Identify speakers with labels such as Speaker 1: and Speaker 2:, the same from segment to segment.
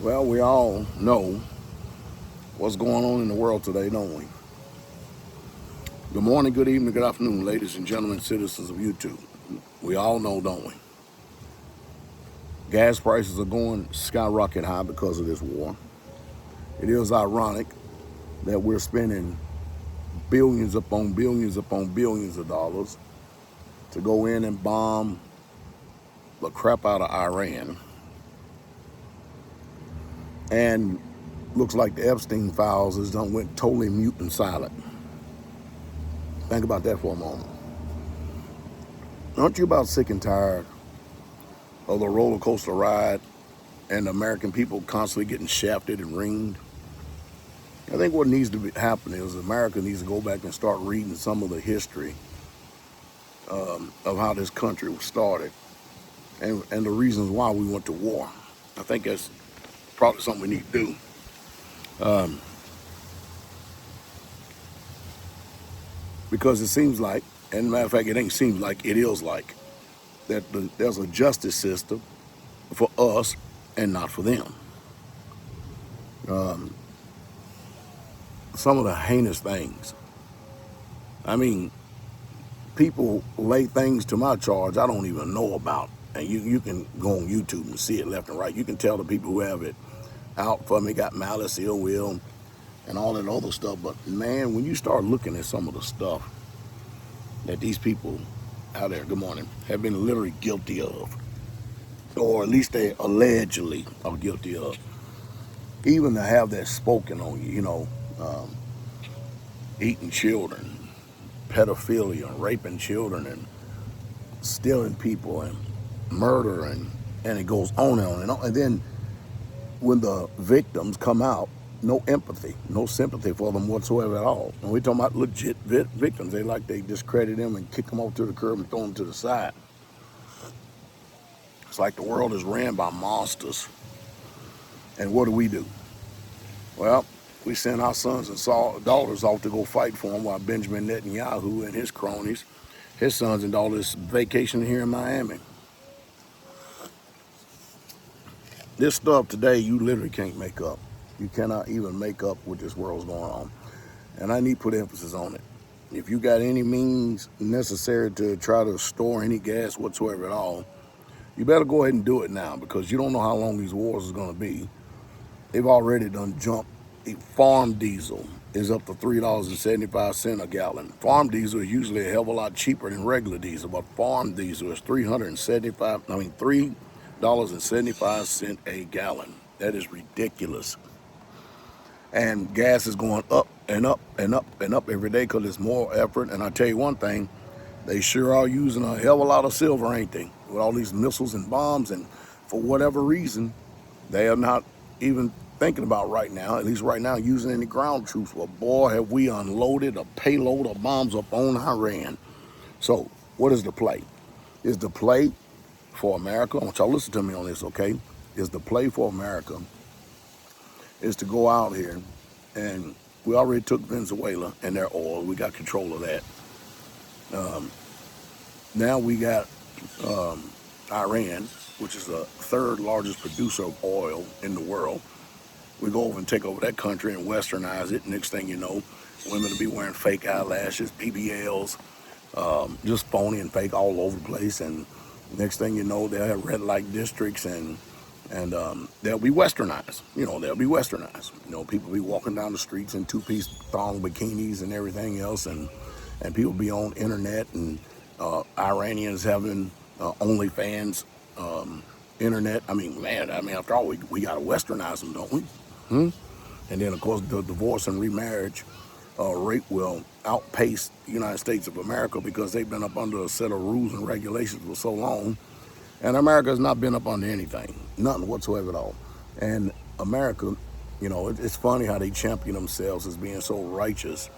Speaker 1: Well, we all know what's going on in the world today, don't we? Good morning, good evening, good afternoon, ladies and gentlemen, citizens of YouTube. We all know, don't we? Gas prices are going skyrocket high because of this war. It is ironic that we're spending billions upon billions upon billions of dollars to go in and bomb the crap out of Iran. And looks like the Epstein files has done went totally mute and silent. Think about that for a moment. Aren't you about sick and tired of the roller coaster ride and the American people constantly getting shafted and ringed? I think what needs to happen is America needs to go back and start reading some of the history of how this country was started and the reasons why we went to war. I think that's probably something we need to do. Because it seems like, and matter of fact, it ain't seems like, it is like, that there's a justice system for us and not for them. Some of the heinous things. I mean, people lay things to my charge I don't even know about. And you can go on YouTube and see it left and right. You can tell the people who have it out for me got malice, ill will, and all that other stuff. But man, when you start looking at some of the stuff that these people out there, good morning, have been literally guilty of, or at least they allegedly are guilty of, even to have that spoken on you, eating children, pedophilia, and raping children, and stealing people, and murder, and it goes on and on and on. And then when the victims come out, no empathy, no sympathy for them whatsoever at all. And we're talking about legit victims. They discredit them and kick them off to the curb and throw them to the side. It's like the world is ran by monsters. And what do? Well, we send our sons and daughters off to go fight for them while Benjamin Netanyahu and his cronies, his sons and daughters, vacation here in Miami. This stuff today you literally can't make up. You cannot even make up what this world's going on. And I need to put emphasis on it. If you got any means necessary to try to store any gas whatsoever at all, you better go ahead and do it now, because you don't know how long these wars is going to be. They've already done jumped. Farm diesel is up to $3.75 a gallon. Farm diesel is usually a hell of a lot cheaper than regular diesel, but farm diesel is $3.75 a gallon. That is ridiculous. And gas is going up and up and up and up every day because there's more effort. And I tell you one thing, they sure are using a hell of a lot of silver, ain't they? With all these missiles and bombs, and for whatever reason, they are not even thinking about right now, at least right now, using any ground troops. Well, boy, have we unloaded a payload of bombs up on Iran. So what is the play? Is the play for America? I want y'all to listen to me on this, okay? Is the play for America is to go out here, and we already took Venezuela and their oil. We got control of that. Now we got Iran, which is the third largest producer of oil in the world. We go over and take over that country and westernize it. Next thing you know, women will be wearing fake eyelashes, BBLs, just phony and fake all over the place. And next thing you know, they'll have red light districts, and they'll be westernized. They'll be westernized. People be walking down the streets in two-piece thong bikinis and everything else, and people be on internet, and Iranians having OnlyFans internet. After all, we got to westernize them, don't we? And then, of course, the divorce and remarriage rate will outpace the United States of America, because they've been up under a set of rules and regulations for so long. And America has not been up under anything, nothing whatsoever at all. And America, it's funny how they champion themselves as being so righteous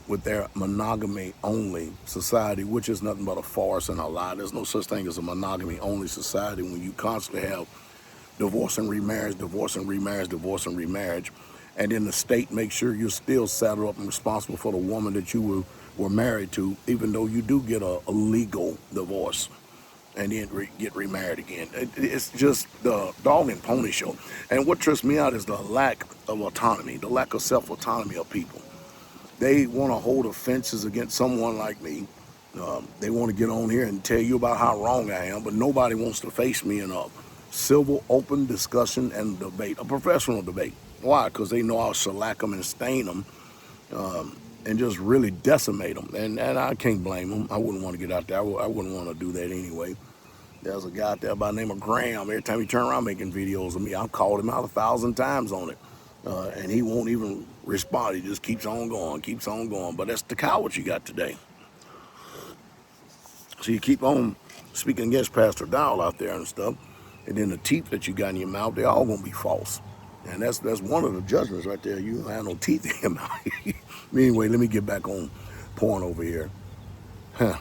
Speaker 1: with their monogamy-only society, which is nothing but a farce and a lie. There's no such thing as a monogamy-only society when you constantly have divorce and remarriage, divorce and remarriage, divorce and remarriage, and then the state makes sure you're still saddled up and responsible for the woman that you were married to, even though you do get a legal divorce. and then get remarried again. It's just the dog and pony show. And what trips me out is the lack of autonomy, the lack of self-autonomy of people. They want to hold offenses against someone like me. They want to get on here and tell you about how wrong I am, but nobody wants to face me in a civil, open discussion and debate, a professional debate. Why? Because they know I'll shellac them and stain them, and just really decimate them. And I can't blame them. I wouldn't want to get out there. I wouldn't want to do that anyway. There's a guy out there by the name of Graham. Every time he turn around making videos of me, I've called him out 1,000 times on it. And he won't even respond. He just keeps on going, keeps on going. But that's the cowards you got today. So you keep on speaking against Pastor Dowell out there and stuff, and then the teeth that you got in your mouth, they're all gonna be false. And that's one of the judgments right there. You don't have no teeth in your mouth. Anyway, let me get back on porn over here. Huh.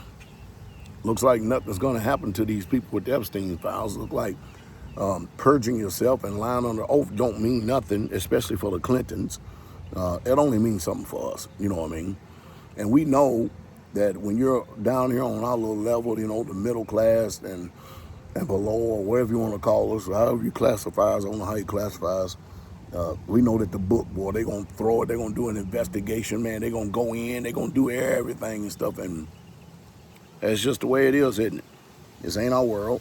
Speaker 1: Looks like nothing's gonna happen to these people with the Epstein files. Look like purging yourself and lying under oath don't mean nothing, especially for the Clintons. It only means something for us, you know what I mean? And we know that when you're down here on our little level, you know, the middle class and below, or whatever you want to call us, or however you classify us, I don't know how you classify us, we know that the book, boy, they're going to throw it, they're going to do an investigation, man, they're going to go in, they're going to do everything and stuff, and that's just the way it is, isn't it? This ain't our world.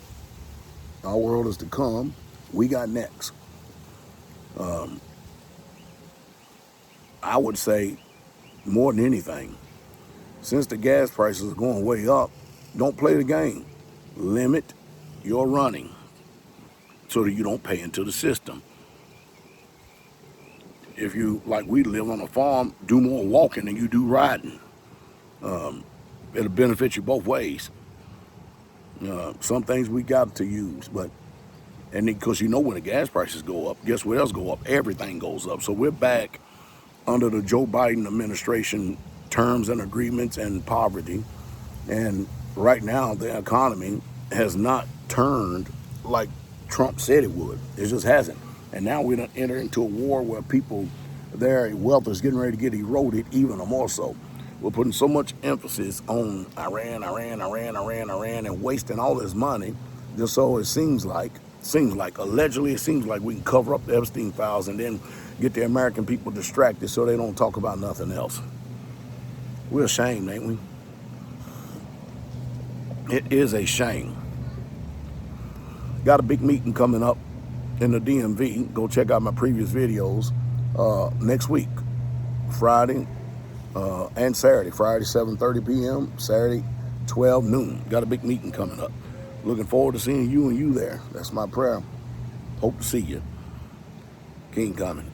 Speaker 1: Our world is to come. We got next. I would say, more than anything, since the gas prices are going way up, don't play the game. Limit your running so that you don't pay into the system. If you, like we live on a farm, do more walking than you do riding. It'll benefit you both ways. Some things we got to use, and because you know when the gas prices go up, guess what else go up? Everything goes up. So we're back under the Joe Biden administration terms and agreements and poverty. And right now, the economy has not turned like Trump said it would. It just hasn't. And now we're going to enter into a war where people, their wealth is getting ready to get eroded even more so. We're putting so much emphasis on Iran, and wasting all this money just so it seems like, allegedly, it seems like we can cover up the Epstein files and then get the American people distracted so they don't talk about nothing else. We're ashamed, ain't we? It is a shame. Got a big meeting coming up in the DMV. Go check out my previous videos next week, Friday and Saturday. Friday, 7:30 p.m., Saturday, 12 noon. Got a big meeting coming up. Looking forward to seeing you and you there. That's my prayer. Hope to see you. King coming.